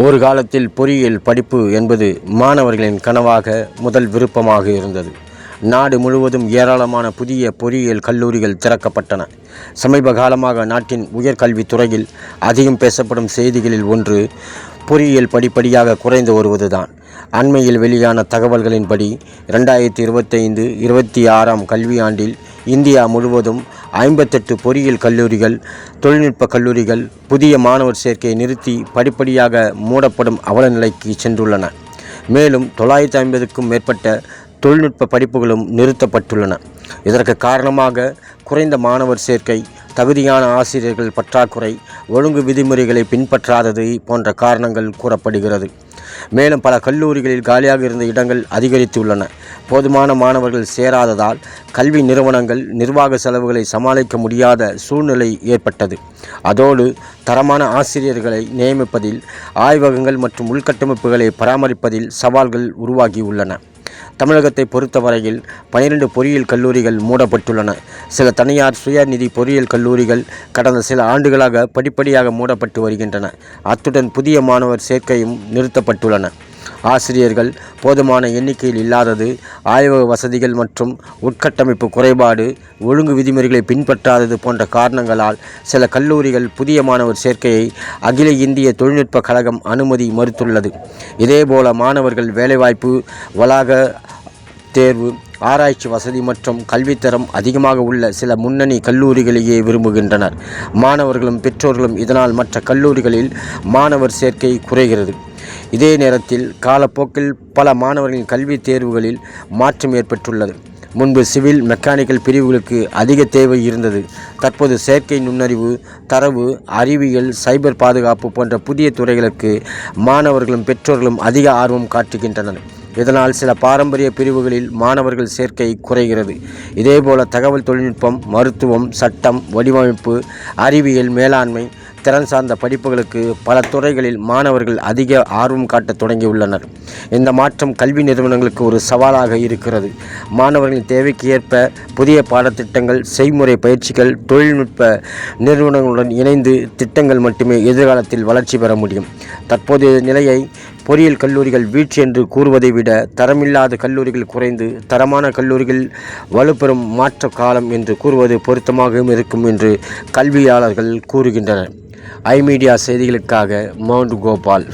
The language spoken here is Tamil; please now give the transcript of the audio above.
ஒரு காலத்தில் பொறியியல் படிப்பு என்பது மாணவர்களின் கனவாக முதல் விருப்பமாக இருந்தது. நாடு முழுவதும் ஏராளமான புதிய பொறியியல் கல்லூரிகள் திறக்கப்பட்டன. சமீப காலமாக நாட்டின் உயர்கல்வித்துறையில் அதிகம் பேசப்படும் செய்திகளில் ஒன்று பொறியியல் படிப்படியாக குறைந்து வருவதுதான். அண்மையில் வெளியான தகவல்களின்படி 2025-26 கல்வியாண்டில் இந்தியா முழுவதும் 58 பொறியியல் கல்லூரிகள், தொழில்நுட்ப கல்லூரிகள் புதிய மாணவர் சேர்க்கையை நிறுத்தி படிப்படியாக மூடப்படும் அவலநிலைக்கு சென்றுள்ளன. மேலும் 950க்கும் மேற்பட்ட தொழில்நுட்ப படிப்புகளும் நிறுத்தப்பட்டுள்ளன. இதற்கு காரணமாக குறைந்த மாணவர் சேர்க்கை, தகுதியான ஆசிரியர்கள் பற்றாக்குறை, ஒழுங்கு விதிமுறைகளை பின்பற்றாதது போன்ற காரணங்கள் கூறப்படுகிறது. மேலும் பல கல்லூரிகளில் காலியாக இருந்த இடங்கள் அதிகரித்துள்ளன. போதுமான மாணவர்கள் சேராததால் கல்வி நிறுவனங்கள் நிர்வாக செலவுகளை சமாளிக்க முடியாத சூழ்நிலை ஏற்பட்டது. அதோடு தரமான ஆசிரியர்களை நியமிப்பதில், ஆய்வகங்கள் மற்றும் உள்கட்டமைப்புகளை பராமரிப்பதில் சவால்கள் உருவாகியுள்ளன. தமிழகத்தை பொறுத்தவரையில் 12 பொறியியல் கல்லூரிகள் மூடப்பட்டுள்ளன. சில தனியார் சுயநிதி பொறியியல் கல்லூரிகள் கடந்த சில ஆண்டுகளாக படிப்படியாக மூடப்பட்டு வருகின்றன. அத்துடன் புதிய மாணவர் சேர்க்கையும் நிறுத்தப்பட்டுள்ளன. ஆசிரியர்கள் போதுமான எண்ணிக்கையில் இல்லாதது, ஆய்வக வசதிகள் மற்றும் உட்கட்டமைப்பு குறைபாடு, ஒழுங்கு விதிமுறைகளை பின்பற்றாதது போன்ற காரணங்களால் சில கல்லூரிகள் புதிய மாணவர் சேர்க்கையை அகில இந்திய தொழில்நுட்ப கழகம் அனுமதி மறுத்துள்ளது. இதேபோல மாணவர்கள் வேலைவாய்ப்பு, வளாக தேர்வு, ஆராய்ச்சி வசதி மற்றும் கல்வித்தரம் அதிகமாக உள்ள சில முன்னணி கல்லூரிகளையே விரும்புகின்றனர். மாணவர்களும் பெற்றோர்களும் இதனால் மற்ற கல்லூரிகளில் மாணவர் சேர்க்கை குறைகிறது. இதே நேரத்தில் காலப்போக்கில் பல மாணவர்களின் கல்வி தேர்வுகளில் மாற்றம் ஏற்பட்டுள்ளது. முன்பு சிவில், மெக்கானிக்கல் பிரிவுகளுக்கு அதிக தேவை இருந்தது. தற்போது செயற்கை நுண்ணறிவு, தரவு, அறிவியல், சைபர் பாதுகாப்பு போன்ற புதிய துறைகளுக்கு மாணவர்களும் பெற்றோர்களும் அதிக ஆர்வம் காட்டுகின்றனர். இதனால் சில பாரம்பரிய பிரிவுகளில் மாணவர்கள் சேர்க்கை குறைகிறது. இதேபோல தகவல் தொழில்நுட்பம், மருத்துவம், சட்டம், வடிவமைப்பு, அறிவியல், மேலாண்மை, திறன் சார்ந்த படிப்புகளுக்கு பல துறைகளில் மாணவர்கள் அதிக ஆர்வம் காட்ட தொடங்கியுள்ளனர். இந்த மாற்றம் கல்வி நிறுவனங்களுக்கு ஒரு சவாலாக இருக்கிறது. மாணவர்களின் தேவைக்கு ஏற்ப புதிய பாடத்திட்டங்கள், செய்முறை பயிற்சிகள், தொழில்நுட்ப நிறுவனங்களுடன் இணைந்து திட்டங்கள் மட்டுமே எதிர்காலத்தில் வளர்ச்சி பெற முடியும். தற்போதைய நிலையை பொறியியல் கல்லூரிகள் வீழ்ச்சி என்று கூறுவதை விட தரமில்லாத கல்லூரிகள் குறைந்து தரமான கல்லூரிகள் வலுப்பெறும் மாற்ற காலம் என்று கூறுவது பொருத்தமாகவும் இருக்கும் என்று கல்வியாளர்கள் கூறுகின்றனர். ஐ மீடியா செய்திகளுக்காக மவுண்ட் கோபால்.